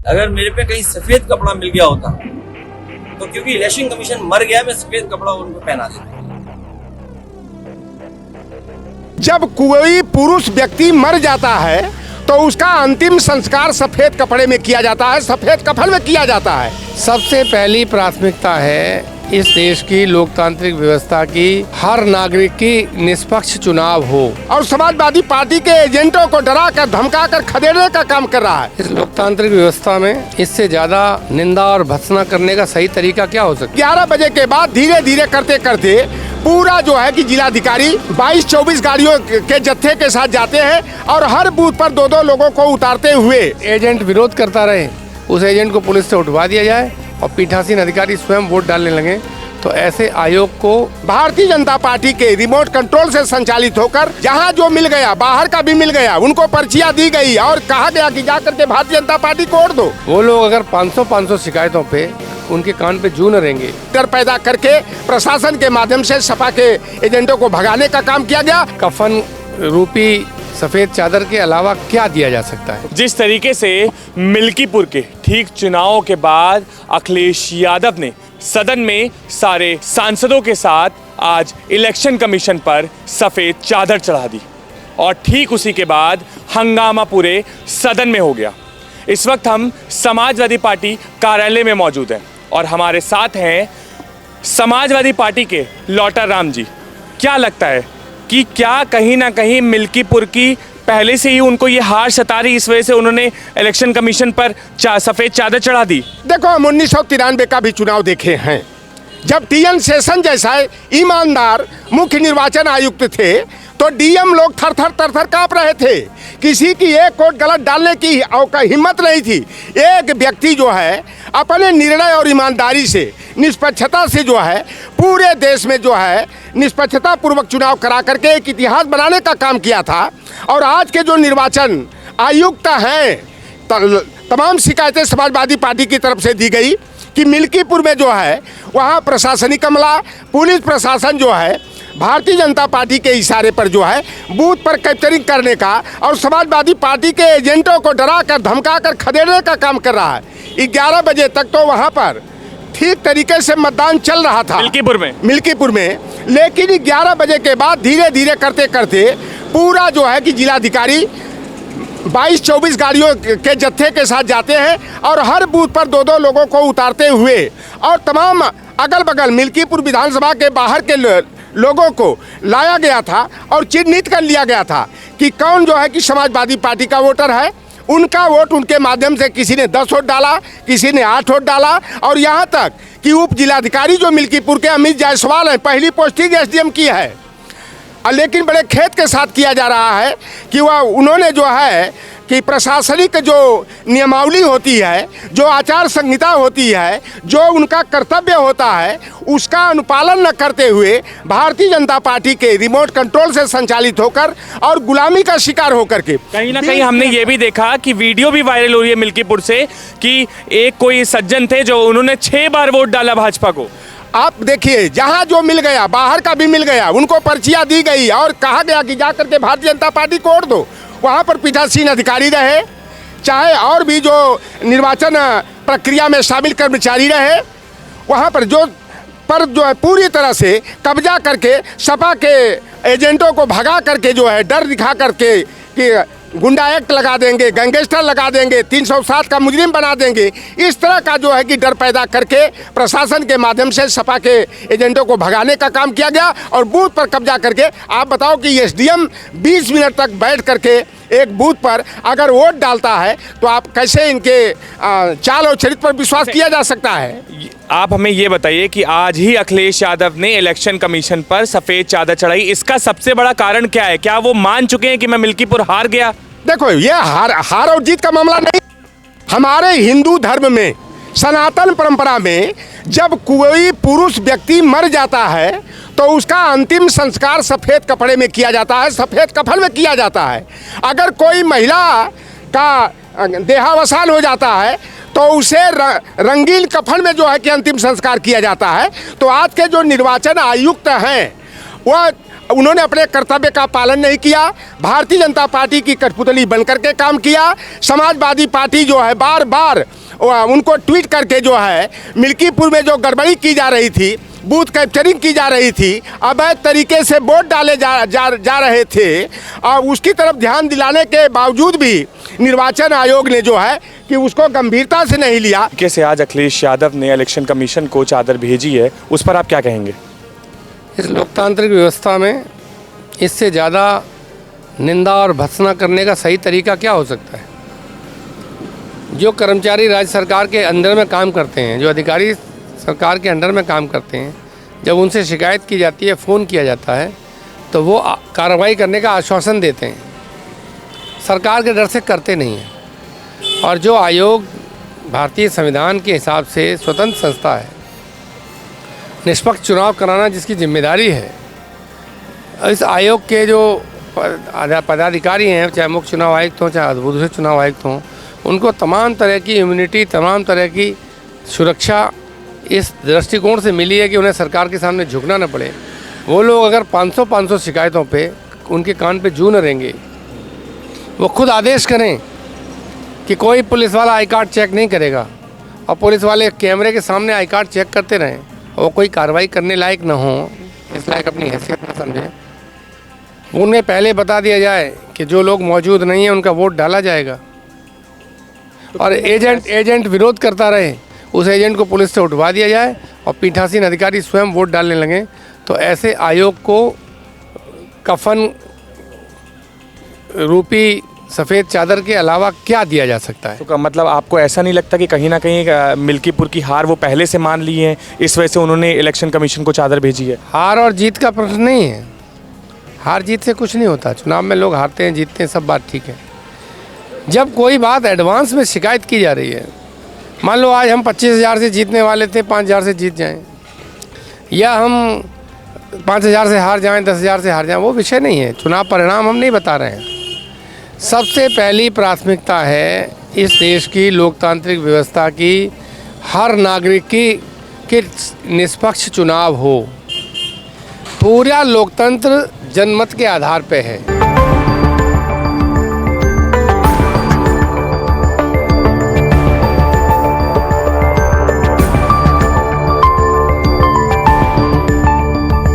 अगर मेरे पे कहीं सफेद कपड़ा मिल गया होता तो क्योंकि इलेक्शन कमीशन मर गया, मैं सफेद कपड़ा उनको पहना देता। जब कोई पुरुष व्यक्ति मर जाता है तो उसका अंतिम संस्कार सफेद कपड़े में किया जाता है, सफेद कफन में किया जाता है। सबसे पहली प्राथमिकता है इस देश की लोकतांत्रिक व्यवस्था की हर नागरिक की निष्पक्ष चुनाव हो, और समाजवादी पार्टी के एजेंटों को डरा कर धमका कर खदेड़ने का काम कर रहा है। इस लोकतांत्रिक व्यवस्था में इससे ज्यादा निंदा और भत्सना करने का सही तरीका क्या हो सकता है? 11 बजे के बाद धीरे धीरे करते करते पूरा जो है कि जिलाधिकारी 22-24 गाड़ियों के जत्थे के साथ जाते हैं और हर बूथ पर 2-2 लोगों को उतारते हुए एजेंट विरोध करता रहे, उस एजेंट को पुलिस से उठवा दिया जाए और पीठासीन अधिकारी स्वयं वोट डालने लगे, तो ऐसे आयोग को भारतीय जनता पार्टी के रिमोट कंट्रोल से संचालित होकर जहां जो मिल गया, बाहर का भी मिल गया, उनको पर्चियां दी गई और कहा गया कि जाकर के भारतीय जनता पार्टी को वोट दो। वो लोग अगर 500 शिकायतों पे उनके कान पे जू न रहेंगे। डर पैदा करके प्रशासन के माध्यम से सपा के एजेंटों को भगाने का काम किया गया। कफन रूपी सफेद चादर के अलावा क्या दिया जा सकता है? जिस तरीके से मिल्कीपुर के ठीक चुनावों के बाद अखिलेश यादव ने सदन में सारे सांसदों के साथ आज इलेक्शन कमीशन पर सफेद चादर चढ़ा दी और ठीक उसी के बाद हंगामा पूरे सदन में हो गया। इस वक्त हम समाजवादी पार्टी कार्यालय में मौजूद हैं और हमारे साथ हैं समाजवादी पार्टी के लौटर राम जी। क्या लगता है कि क्या कहीं ना कहीं मिल्कीपुर की पहले से ही उनको ये हार सता रही, इस वजह से उन्होंने इलेक्शन कमीशन पर सफेद चादर चढ़ा दी? देखो, हम 1993 का भी चुनाव देखे हैं, जब टीएन शेषन जैसा ईमानदार मुख्य निर्वाचन आयुक्त थे तो डीएम लोग थर थर कांप रहे थे। किसी की एक वोट गलत डालने की हिम्मत नहीं थी। एक व्यक्ति जो है अपने निर्णय और ईमानदारी से, निष्पक्षता से जो है पूरे देश में जो है निष्पक्षता पूर्वक चुनाव करा करके एक इतिहास बनाने का काम किया था। और आज के जो निर्वाचन आयुक्त हैं, तमाम शिकायतें समाजवादी पार्टी की तरफ से दी गई कि मिल्कीपुर में जो है वहाँ प्रशासनिक अमला, पुलिस प्रशासन जो है भारतीय जनता पार्टी के इशारे पर जो है बूथ पर कैप्चरिंग करने का और समाजवादी पार्टी के एजेंटों को डरा कर धमका कर खदेड़ने का काम कर रहा है। 11 बजे तक तो वहाँ पर ठीक तरीके से मतदान चल रहा था मिल्कीपुर में, लेकिन 11 बजे के बाद धीरे धीरे करते करते पूरा जो है कि जिलाधिकारी 22-24 गाड़ियों के जत्थे के साथ जाते हैं और हर बूथ पर 2-2 लोगों को उतारते हुए और तमाम अगल बगल मिल्कीपुर विधानसभा के बाहर के लोगों को लाया गया था और चिन्हित कर लिया गया था कि कौन जो है कि समाजवादी पार्टी का वोटर है। उनका वोट उनके माध्यम से किसी ने 10 वोट डाला, किसी ने 8 वोट डाला और यहाँ तक कि उप जिलाधिकारी जो मिल्कीपुर के अमित जायसवाल हैं, पहली पोस्टिंग एसडीएम की है, लेकिन बड़े खेद के साथ किया जा रहा है कि वह उन्होंने जो है कि प्रशासनिक जो नियमावली होती है, जो आचार संहिता होती है, जो उनका कर्तव्य होता है, उसका अनुपालन न करते हुए भारतीय जनता पार्टी के रिमोट कंट्रोल से संचालित होकर और गुलामी का शिकार होकर के कहीं ना कहीं हमने ये भी देखा कि वीडियो भी वायरल हो रही है मिल्कीपुर से कि एक कोई सज्जन थे जो उन्होंने 6 बार वोट डाला भाजपा को। आप देखिए, जहां जो मिल गया, बाहर का भी मिल गया, उनको पर्चियां दी गई और कहा गया कि जाकर के भारतीय जनता पार्टी को वोट दो। वहां पर पीठासीन अधिकारी रहे, चाहे और भी जो निर्वाचन प्रक्रिया में शामिल कर्मचारी रहे, वहां पर जो है पूरी तरह से कब्जा करके सपा के एजेंटों को भगा करके जो है डर दिखा करके कि गुंडा एक्ट लगा देंगे, गैंगस्टर लगा देंगे, 307 का मुजरिम बना देंगे, इस तरह का जो है कि डर पैदा करके प्रशासन के माध्यम से सपा के एजेंटों को भगाने का काम किया गया और बूथ पर कब्जा करके। आप बताओ कि एसडीएम 20 मिनट तक बैठ करके एक बूथ पर अगर वोट डालता है तो आप कैसे इनके चाल और चरित्र पर विश्वास किया जा सकता है? आप हमें ये बताइए कि आज ही अखिलेश यादव ने इलेक्शन कमीशन पर सफेद चादर चढ़ाई, इसका सबसे बड़ा कारण क्या है? क्या वो मान चुके हैं कि मैं मिल्कीपुर हार गया? देखो, ये हार और जीत का मामला नहीं। हमारे हिंदू धर्म में, सनातन परंपरा में जब कोई पुरुष व्यक्ति मर जाता है तो उसका अंतिम संस्कार सफ़ेद कपड़े में किया जाता है, सफ़ेद कफन में किया जाता है। अगर कोई महिला का देहावसान हो जाता है तो उसे रंगीन कफन में जो है कि अंतिम संस्कार किया जाता है। तो आज के जो निर्वाचन आयुक्त हैं वह उन्होंने अपने कर्तव्य का पालन नहीं किया, भारतीय जनता पार्टी की कठपुतली बनकर के काम किया। समाजवादी पार्टी जो है बार बार उनको ट्वीट करके जो है मिल्कीपुर में जो गड़बड़ी की जा रही थी, बूथ कैप्चरिंग की जा रही थी, अवैध तरीके से वोट डाले जा रहे थे, और उसकी तरफ ध्यान दिलाने के बावजूद भी निर्वाचन आयोग ने जो है कि उसको गंभीरता से नहीं लिया। कैसे आज अखिलेश यादव ने इलेक्शन कमीशन को चादर भेजी है, उस पर आप क्या कहेंगे? इस लोकतांत्रिक व्यवस्था में इससे ज़्यादा निंदा और भत्सना करने का सही तरीका क्या हो सकता है? जो कर्मचारी राज्य सरकार के अंडर में काम करते हैं, जो अधिकारी सरकार के अंडर में काम करते हैं, जब उनसे शिकायत की जाती है, फ़ोन किया जाता है, तो वो कार्रवाई करने का आश्वासन देते हैं, सरकार के डर से करते नहीं हैं। और जो आयोग भारतीय संविधान के हिसाब से स्वतंत्र संस्था है, निष्पक्ष चुनाव कराना जिसकी जिम्मेदारी है, इस आयोग के जो पदाधिकारी हैं, चाहे मुख्य चुनाव आयुक्त हों, चाहे दूसरे चुनाव आयुक्त हों, उनको तमाम तरह की इम्यूनिटी, तमाम तरह की सुरक्षा इस दृष्टिकोण से मिली है कि उन्हें सरकार के सामने झुकना न पड़े। वो लोग अगर 500 शिकायतों पे उनके कान पे जू न रहेंगे, वो खुद आदेश करें कि कोई पुलिस वाला आई कार्ड चेक नहीं करेगा, और पुलिस वाले कैमरे के सामने आई कार्ड चेक करते रहें, और कोई कार्रवाई करने लायक न हो, इस लायक अपनी हैसियत न समझें, उन्हें पहले बता दिया जाए कि जो लोग मौजूद नहीं हैं उनका वोट डाला जाएगा, और एजेंट विरोध करता रहे, उस एजेंट को पुलिस से उठवा दिया जाए और पीठासीन अधिकारी स्वयं वोट डालने लगे, तो ऐसे आयोग को कफन रूपी सफ़ेद चादर के अलावा क्या दिया जा सकता है? तो मतलब आपको ऐसा नहीं लगता कि कहीं ना कहीं मिल्कीपुर की हार वो पहले से मान ली है, इस वजह से उन्होंने इलेक्शन कमीशन को चादर भेजी है? हार और जीत का प्रश्न नहीं है, हार जीत से कुछ नहीं होता। चुनाव में लोग हारते हैं, जीतते हैं, सब बात ठीक है। जब कोई बात एडवांस में शिकायत की जा रही है, मान लो आज हम 25,000 से जीतने वाले थे, 5,000 से जीत जाएं, या हम 5,000 से हार जाएं, 10,000 से हार जाएं, वो विषय नहीं है। चुनाव परिणाम हम नहीं बता रहे हैं। सबसे पहली प्राथमिकता है इस देश की लोकतांत्रिक व्यवस्था की हर नागरिक की निष्पक्ष चुनाव हो। पूरा लोकतंत्र जनमत के आधार पे है।